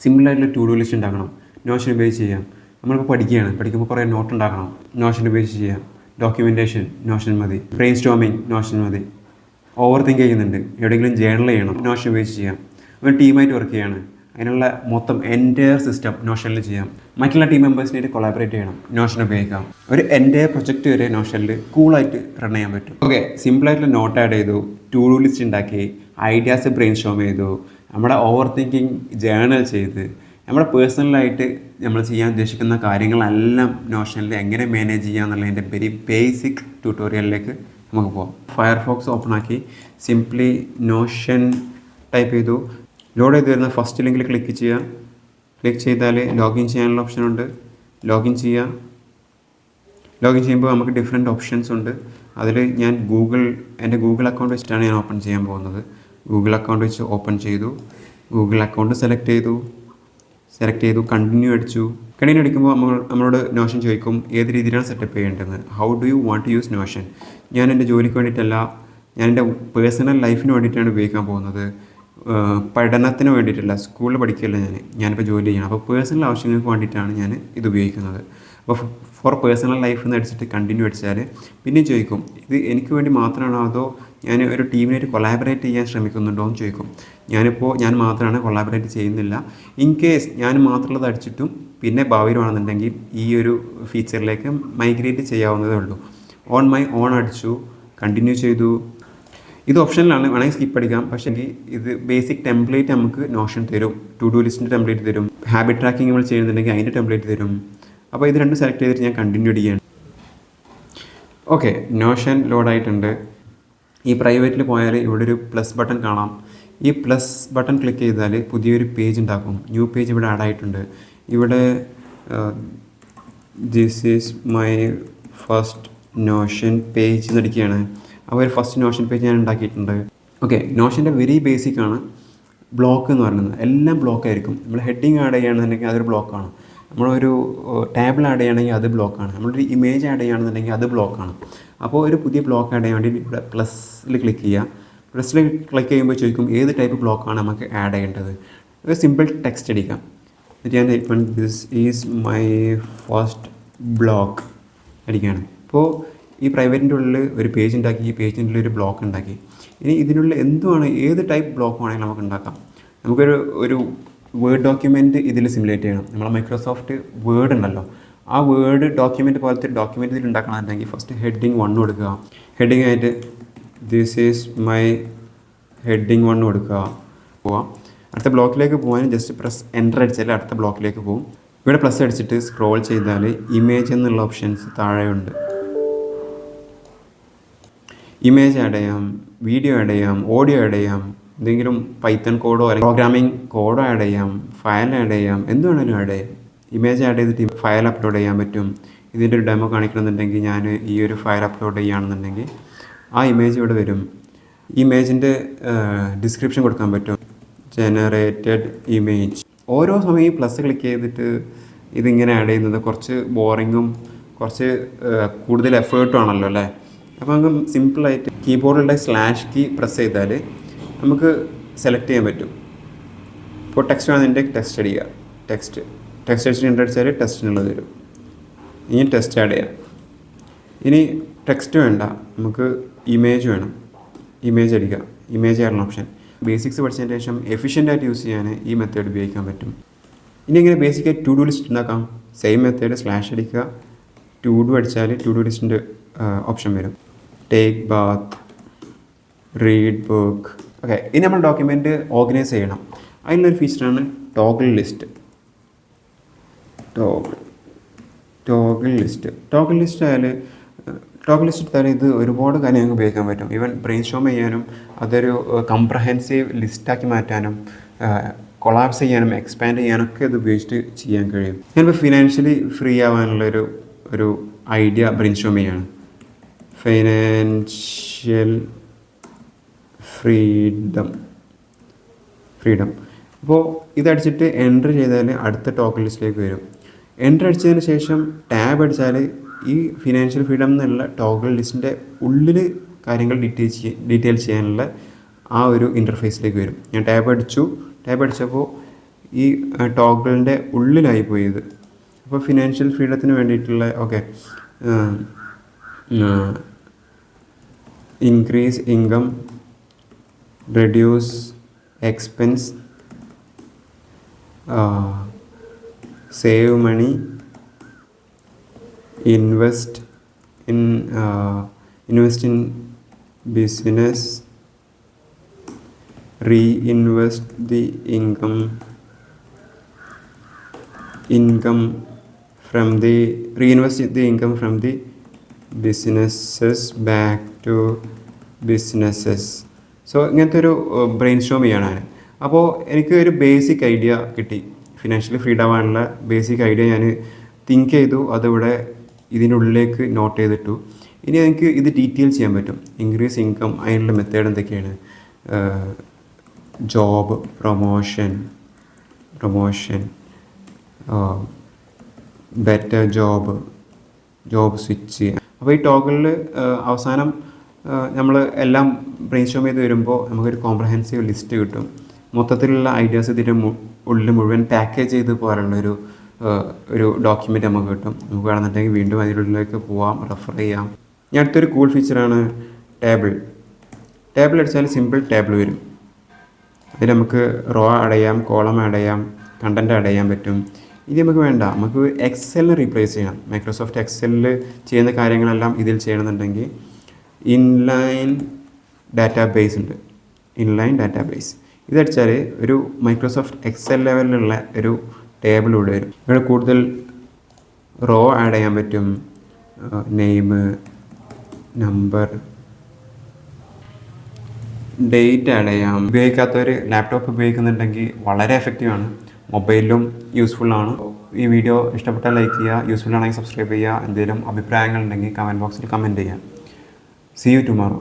സിമ്പിളായിട്ടുള്ള to do list ഉണ്ടാക്കണം, Notion ഉപയോഗിച്ച് ചെയ്യാം. നമ്മളിപ്പോൾ പഠിക്കുമ്പോൾ കുറേ നോട്ട് ഉണ്ടാക്കണം, നോഷൻ ഉപയോഗിച്ച് ചെയ്യാം. ഡോക്യുമെൻറ്റേഷൻ നോഷൻ മതി. ബ്രെയിൻ സ്റ്റോമിങ് നോഷൻ മതി. ഓവർ തിങ്ക് ചെയ്യുന്നുണ്ട്, എവിടെയെങ്കിലും ജേർണൽ ചെയ്യണം, നോഷൻ ഉപയോഗിച്ച് ചെയ്യാം. ഒരു ടീമായിട്ട് വർക്ക് ചെയ്യാണ്, അതിനുള്ള മൊത്തം എൻ്റയർ സിസ്റ്റം നോഷനിൽ ചെയ്യാം. മറ്റുള്ള ടീം മെമ്പേഴ്സിനായിട്ട് കൊളാബറേറ്റ് ചെയ്യണം, നോഷൻ ഉപയോഗിക്കാം. ഒരു എൻ്റയർ പ്രൊജക്റ്റ് വരെ നോഷനിൽ കൂളായിട്ട് റൺ ചെയ്യാൻ പറ്റും. ഓക്കെ, സിമ്പിളായിട്ടുള്ള നോട്ട് ആഡ് ചെയ്തു, ടു ഡു ലിസ്റ്റ് ഉണ്ടാക്കി, ഐഡിയാസ് ബ്രെയിൻ സ്റ്റോം ചെയ്തു, നമ്മുടെ ഓവർ തിങ്കിങ് ജേർണൽ ചെയ്ത്, നമ്മുടെ പേഴ്സണലായിട്ട് നമ്മൾ ചെയ്യാൻ ഉദ്ദേശിക്കുന്ന കാര്യങ്ങളെല്ലാം നോഷനിൽ എങ്ങനെ മാനേജ് ചെയ്യുക എന്നുള്ളതിൻ്റെ വെരി ബേസിക് ട്യൂട്ടോറിയലിലേക്ക് നമുക്ക് പോകാം. ഫയർഫോക്സ് ഓപ്പൺ ആക്കി സിംപ്ലി നോഷൻ ടൈപ്പ് ചെയ്തു. ലോഡ് ചെയ്ത് വരുന്ന ഫസ്റ്റ് ലിങ്കിൽ ക്ലിക്ക് ചെയ്യുക. ക്ലിക്ക് ചെയ്താൽ ലോഗിൻ ചെയ്യാനുള്ള ഓപ്ഷനുണ്ട്. ലോഗിൻ ചെയ്യുക. ലോഗിൻ ചെയ്യുമ്പോൾ നമുക്ക് ഡിഫറെൻറ്റ് ഓപ്ഷൻസ് ഉണ്ട്. അതിൽ ഞാൻ എൻ്റെ ഗൂഗിൾ അക്കൗണ്ട് വെച്ചിട്ടാണ് ഞാൻ ഓപ്പൺ ചെയ്യാൻ പോകുന്നത്. ഗൂഗിൾ അക്കൗണ്ട് വെച്ച് ഓപ്പൺ ചെയ്തു. ഗൂഗിൾ അക്കൗണ്ട് സെലക്ട് ചെയ്തു, കണ്ടിന്യൂ അടിച്ചു. കണ്ടിന്യൂ അടിക്കുമ്പോൾ നമ്മളോട് നോഷൻ ചോദിക്കും ഏത് രീതിയിലാണ് സെറ്റപ്പ് ചെയ്യേണ്ടത്. How do you want to use Notion? ഞാൻ എൻ്റെ ജോലിക്ക് വേണ്ടിയിട്ടല്ല, ഞാൻ എൻ്റെ പേഴ്സണൽ ലൈഫിന് വേണ്ടിയിട്ടാണ് ഉപയോഗിക്കാൻ പോകുന്നത്. പഠനത്തിന് വേണ്ടിയിട്ടല്ല, സ്കൂളിൽ പഠിക്കുകയല്ല ഞാനിപ്പോൾ ജോലി ചെയ്യണം. അപ്പോൾ പേഴ്സണൽ ആവശ്യങ്ങൾക്ക് വേണ്ടിയിട്ടാണ് ഞാൻ ഇത് ഉപയോഗിക്കുന്നത്. അപ്പോൾ ഫോർ പേഴ്സണൽ ലൈഫ് എന്ന് അടിച്ചിട്ട് കണ്ടിന്യൂ അടിച്ചാൽ പിന്നെയും ചോദിക്കും ഇത് എനിക്ക് വേണ്ടി മാത്രമാണോ അതോ ഞാൻ ഒരു ടീമിനായിട്ട് കൊളാബറേറ്റ് ചെയ്യാൻ ശ്രമിക്കുന്നുണ്ടോ എന്ന് ചോദിക്കും. ഞാൻ മാത്രമാണ് കൊളാബറേറ്റ് ചെയ്യുന്നില്ല. ഇൻ കേസ് ഞാൻ മാത്രമുള്ളത് അടിച്ചിട്ടും പിന്നെ ഭാവിയിലാണെന്നുണ്ടെങ്കിൽ ഈ ഒരു ഫീച്ചറിലേക്ക് മൈഗ്രേറ്റ് ചെയ്യാവുന്നതേ ഉള്ളൂ. ഓൺ മൈ ഓൺ അടിച്ചു, കണ്ടിന്യൂ ചെയ്തു. ഇത് ഓപ്ഷനിലാണ്, വേണമെങ്കിൽ സ്കിപ്പ് അടിക്കാം. പക്ഷേ ഇത് ബേസിക് ടെംപ്ലേറ്റ് നമുക്ക് നോഷൻ തരും. ടു ഡു ലിസ്റ്റിൻ്റെ ടെംപ്ലേറ്റ് തരും. ഹാബിറ്റ് ട്രാക്കിംഗ് നമ്മൾ ചെയ്യുന്നുണ്ടെങ്കിൽ അതിൻ്റെ ടെംപ്ലേറ്റ് തരും. അപ്പോൾ ഇത് രണ്ട് സെലക്ട് ചെയ്തിട്ട് ഞാൻ കണ്ടിന്യൂ ചെയ്യാണ്. ഓക്കെ, നോഷൻ ലോഡായിട്ടുണ്ട്. ഈ പ്രൈവറ്റിൽ പോയാൽ ഇവിടെ ഒരു പ്ലസ് ബട്ടൺ കാണാം. ഈ പ്ലസ് ബട്ടൺ ക്ലിക്ക് ചെയ്താൽ പുതിയൊരു പേജ് ഉണ്ടാക്കും. ന്യൂ പേജ് ഇവിടെ ആഡ് ആയിട്ടുണ്ട്. ഇവിടെ this is my first Notion page എന്നടിക്കുകയാണ്. അപ്പോൾ ഒരു ഫസ്റ്റ് നോഷൻ പേജ് ഞാൻ ഉണ്ടാക്കിയിട്ടുണ്ട്. ഓക്കെ, നോഷൻ്റെ വെരി ബേസിക് ആണ് ബ്ലോക്ക് എന്ന് പറയുന്നത്. എല്ലാം ബ്ലോക്കായിരിക്കും. നമ്മൾ ഹെഡിങ് ആഡ് ചെയ്യുകയാണെന്നുണ്ടെങ്കിൽ അതൊരു ബ്ലോക്കാണ്. നമ്മളൊരു ടേബിൾ ആഡ് ചെയ്യുകയാണെങ്കിൽ അത് ബ്ലോക്കാണ്. നമ്മളൊരു ഇമേജ് ആഡ് ചെയ്യുകയാണെന്നുണ്ടെങ്കിൽ അത് ബ്ലോക്കാണ്. അപ്പോൾ ഒരു പുതിയ ബ്ലോക്ക് ആഡ് ചെയ്യാൻ വേണ്ടി ഇവിടെ പ്ലസ്സിൽ ക്ലിക്ക് ചെയ്യുക. പ്ലസ്സിൽ ക്ലിക്ക് ചെയ്യുമ്പോൾ ചോദിക്കും ഏത് ടൈപ്പ് ബ്ലോക്കാണ് നമുക്ക് ആഡ് ചെയ്യേണ്ടത്. ഒരു സിമ്പിൾ ടെക്സ്റ്റ് അടിക്കാം. എന്നിട്ട് ഞാൻ ഇപ്പം this is my first block അടിക്കുകയാണ്. ഇപ്പോൾ ഈ പ്രൈവറ്റിൻ്റെ ഉള്ളിൽ ഒരു പേജ് ഉണ്ടാക്കി, ഈ പേജിൻ്റെ ഉള്ളിൽ ഒരു ബ്ലോക്ക് ഉണ്ടാക്കി. ഇനി ഇതിനുള്ളിൽ എന്തുമാണ്, ഏത് ടൈപ്പ് ബ്ലോക്ക് വേണമെങ്കിലും നമുക്ക് ഉണ്ടാക്കാം. നമുക്കൊരു വേർഡ് ഡോക്യുമെൻറ്റ് ഇതിൽ സിമുലേറ്റ് ചെയ്യണം. നമ്മളെ മൈക്രോസോഫ്റ്റ് വേർഡ് ഉണ്ടല്ലോ, ആ വേർഡ് ഡോക്യുമെൻറ്റ് പോലത്തെ ഒരു ഡോക്യുമെൻറ്റ് ഇതിൽ ഉണ്ടാക്കണമെന്നുണ്ടെങ്കിൽ ഫസ്റ്റ് ഹെഡിങ് 1 കൊടുക്കുക. ഹെഡിങ് ആയിട്ട് ദിസ് ഈസ് മൈ ഹെഡിങ് 1 കൊടുക്കുക. പോവാം. അടുത്ത ബ്ലോക്കിലേക്ക് പോകാൻ ജസ്റ്റ് പ്രസ് എൻ്റർ അടിച്ചാൽ അടുത്ത ബ്ലോക്കിലേക്ക് പോകും. ഇവിടെ പ്ലസ് അടിച്ചിട്ട് സ്ക്രോൾ ചെയ്താൽ ഇമേജ് എന്നുള്ള ഓപ്ഷൻസ് താഴെയുണ്ട്. ഇമേജ് ആഡ് ചെയ്യാം, വീഡിയോ ആഡ് ചെയ്യാം, ഓഡിയോ ആഡ് ചെയ്യാം, എന്തെങ്കിലും പൈത്തൺ കോഡോ അല്ലെങ്കിൽ പ്രോഗ്രാമിംഗ് കോഡോ ആഡ് ചെയ്യാം, ഫയൽ ആഡ് ചെയ്യാം, എന്ത് വേണമെങ്കിലും ആഡ് ചെയ്യാം. ഇമേജ് ആഡ് ചെയ്തിട്ട് ഫയൽ അപ്ലോഡ് ചെയ്യാൻ പറ്റും. ഇതിൻ്റെ ഒരു ഡെമോ കാണിക്കണമെന്നുണ്ടെങ്കിൽ ഞാൻ ഈ ഒരു ഫയൽ അപ്ലോഡ് ചെയ്യുകയാണെന്നുണ്ടെങ്കിൽ ആ ഇമേജ് ഇവിടെ വരും. ഇമേജിൻ്റെ ഡിസ്ക്രിപ്ഷൻ കൊടുക്കാൻ പറ്റും, ജനറേറ്റഡ് ഇമേജ്. ഓരോ സമയം ഈ പ്ലസ് ക്ലിക്ക് ചെയ്തിട്ട് ഇതിങ്ങനെ ആഡ് ചെയ്യുന്നത് കുറച്ച് ബോറിങ്ങും കുറച്ച് കൂടുതൽ എഫേർട്ടും ആണല്ലോ അല്ലേ. അപ്പോൾ നമുക്ക് സിമ്പിളായിട്ട് കീബോർഡിലുള്ള സ്ലാഷ് കീ പ്രസ് ചെയ്താൽ നമുക്ക് സെലക്ട് ചെയ്യാൻ പറ്റും. ഇപ്പോൾ ടെക്സ്റ്റ് വേണമെന്നുണ്ടെങ്കിൽ ടെക്സ്റ്റ് അടിക്കുക. ടെക്സ്റ്റ് അടിച്ചിട്ട് എൻ്റർ അടിച്ചാൽ ടെസ്റ്റിനുള്ളത് വരും. ഇനി ടെക്സ്റ്റ് ആഡ് ചെയ്യാം. ഇനി ടെക്സ്റ്റ് വേണ്ട, നമുക്ക് ഇമേജ് വേണം. ഇമേജ് അടിക്കുക. ഇമേജ് ആയിട്ടുള്ള ഓപ്ഷൻ. ബേസിക്സ് പഠിച്ചതിന് ശേഷം എഫിഷ്യൻ്റായിട്ട് യൂസ് ചെയ്യാൻ ഈ മെത്തേഡ് ഉപയോഗിക്കാൻ പറ്റും. ഇനി എങ്ങനെ ബേസിക്കായിട്ട് ടു ഡു ലിസ്റ്റ് ഉണ്ടാക്കാം? സെയിം മെത്തേഡ് സ്ലാഷ് അടിക്കുക. ടു ഡു അടിച്ചാൽ ടു ഡു ലിസ്റ്റിൻ്റെ ഓപ്ഷൻ വരും. Take Baat, read book. Okay, ഇനി നമ്മൾ ഡോക്യുമെൻറ്റ് ഓർഗനൈസ് ചെയ്യണം. അതിനുള്ളൊരു ഫീച്ചറാണ് ടോഗിൾ ലിസ്റ്റ്. ടോഗിൾ ലിസ്റ്റ് എടുത്താൽ ഇത് ഒരുപാട് കാര്യങ്ങൾക്ക് ഉപയോഗിക്കാൻ പറ്റും. ഈവൻ ബ്രെയിൻ സ്റ്റോം ചെയ്യാനും അതൊരു കംപ്രഹെൻസീവ് ലിസ്റ്റാക്കി മാറ്റാനും കൊളാപ്സ് ചെയ്യാനും എക്സ്പാൻഡ് ചെയ്യാനൊക്കെ ഇത് ഉപയോഗിച്ചിട്ട് ചെയ്യാൻ കഴിയും. ഞാനിപ്പോൾ ഫിനാൻഷ്യലി ഫ്രീ ആവാനുള്ളൊരു ഐഡിയ ബ്രെയിൻ സ്റ്റോം ചെയ്യാണ്. Financial freedom. അപ്പോൾ ഇതടിച്ചിട്ട് എൻ്റർ ചെയ്താൽ അടുത്ത ടോക്കൺ ലിസ്റ്റിലേക്ക് വരും. എൻ്റർ അടിച്ചതിന് ശേഷം ടാബ് അടിച്ചാൽ ഈ ഫിനാൻഷ്യൽ ഫ്രീഡം എന്നുള്ള ടോഗിൾ ലിസ്റ്റിൻ്റെ ഉള്ളിൽ കാര്യങ്ങൾ ഡീറ്റെയിൽ ചെയ്യാനുള്ള ആ ഒരു ഇൻ്റർഫേസിലേക്ക് വരും. ഞാൻ ടാബ് അടിച്ചപ്പോൾ ഈ ടോഗിളിൻ്റെ ഉള്ളിലായി പോയി ഇത്. അപ്പോൾ ഫിനാൻഷ്യൽ ഫ്രീഡത്തിന് വേണ്ടിയിട്ടുള്ള increase income, reduce expense, save money, invest in business, reinvest the income from the businesses back to businesses. So ഇങ്ങനത്തെ ഒരു ബ്രെയിൻ സ്റ്റോം ചെയ്യാണ് ഞാൻ. അപ്പോൾ എനിക്ക് ഒരു ബേസിക് ഐഡിയ കിട്ടി, ഫിനാൻഷ്യലി ഫ്രീഡം ആവാനുള്ള ബേസിക് ഐഡിയ ഞാൻ തിങ്ക് ചെയ്തു, അതിവിടെ ഇതിനുള്ളിലേക്ക് നോട്ട് ചെയ്തിട്ടു. ഇനി എനിക്ക് ഇത് ഡീറ്റെയിൽ ചെയ്യാൻ പറ്റും. ഇൻക്രീസ് ഇൻകം, അതിനുള്ള മെത്തേഡ് എന്തൊക്കെയാണ്, job, promotion, better job switch. അപ്പോൾ ഈ ടോഗിളിൽ അവസാനം നമ്മൾ എല്ലാം ബ്രെയിൻ സ്റ്റോം ചെയ്ത് വരുമ്പോൾ നമുക്കൊരു കോംപ്രഹെൻസീവ് ലിസ്റ്റ് കിട്ടും. മൊത്തത്തിലുള്ള ഐഡിയാസ് ഇതിൻ്റെ ഉള്ളിൽ മുഴുവൻ പാക്കേജ് ചെയ്ത് പോകാനുള്ളൊരു ഡോക്യുമെൻ്റ് നമുക്ക് കിട്ടും. നമുക്ക് വേണമെന്നുണ്ടെങ്കിൽ വീണ്ടും അതിനുള്ളിലേക്ക് പോവാം, റെഫർ ചെയ്യാം. ഇനി അടുത്തൊരു കൂൾ ഫീച്ചറാണ് ടേബിൾ അടിച്ചാൽ സിമ്പിൾ ടേബിൾ വരും. അതിൽ നമുക്ക് റോ ആഡ് ചെയ്യാം, കോളം ആഡ് ചെയ്യാം, കണ്ടൻറ്റ് ആഡ് ചെയ്യാൻ പറ്റും. ഇത് നമുക്ക് വേണ്ട, നമുക്ക് എക്സലിനെ റീപ്ലേസ് ചെയ്യണം. മൈക്രോസോഫ്റ്റ് എക്സലിൽ ചെയ്യുന്ന കാര്യങ്ങളെല്ലാം ഇതിൽ ചെയ്യണമെന്നുണ്ടെങ്കിൽ ഇൻലൈൻ ഡാറ്റാബേസ് ഉണ്ട്. ഇതടിച്ചാൽ ഒരു മൈക്രോസോഫ്റ്റ് എക്സൽ ലെവലിലുള്ള ഒരു ടേബിൾ ഇവിടെ വരും. ഇവിടെ കൂടുതൽ റോ ആഡ് ചെയ്യാൻ പറ്റും, നെയിം, നമ്പർ, ഡേറ്റ് ആഡ് ചെയ്യാം. ഉപയോഗിക്കാത്തവർ ലാപ്ടോപ്പ് ഉപയോഗിക്കുന്നുണ്ടെങ്കിൽ വളരെ എഫക്റ്റീവാണ്, മൊബൈലിലും യൂസ്ഫുള്ളാണ്. ഈ വീഡിയോ ഇഷ്ടപ്പെട്ടാൽ ലൈക്ക് ചെയ്യുക, യൂസ്ഫുൾ ആണെങ്കിൽ സബ്സ്ക്രൈബ് ചെയ്യുക. എന്തെങ്കിലും അഭിപ്രായങ്ങളുണ്ടെങ്കിൽ കമൻറ്റ് ബോക്സിൽ കമൻറ്റ് ചെയ്യുക. See you tomorrow.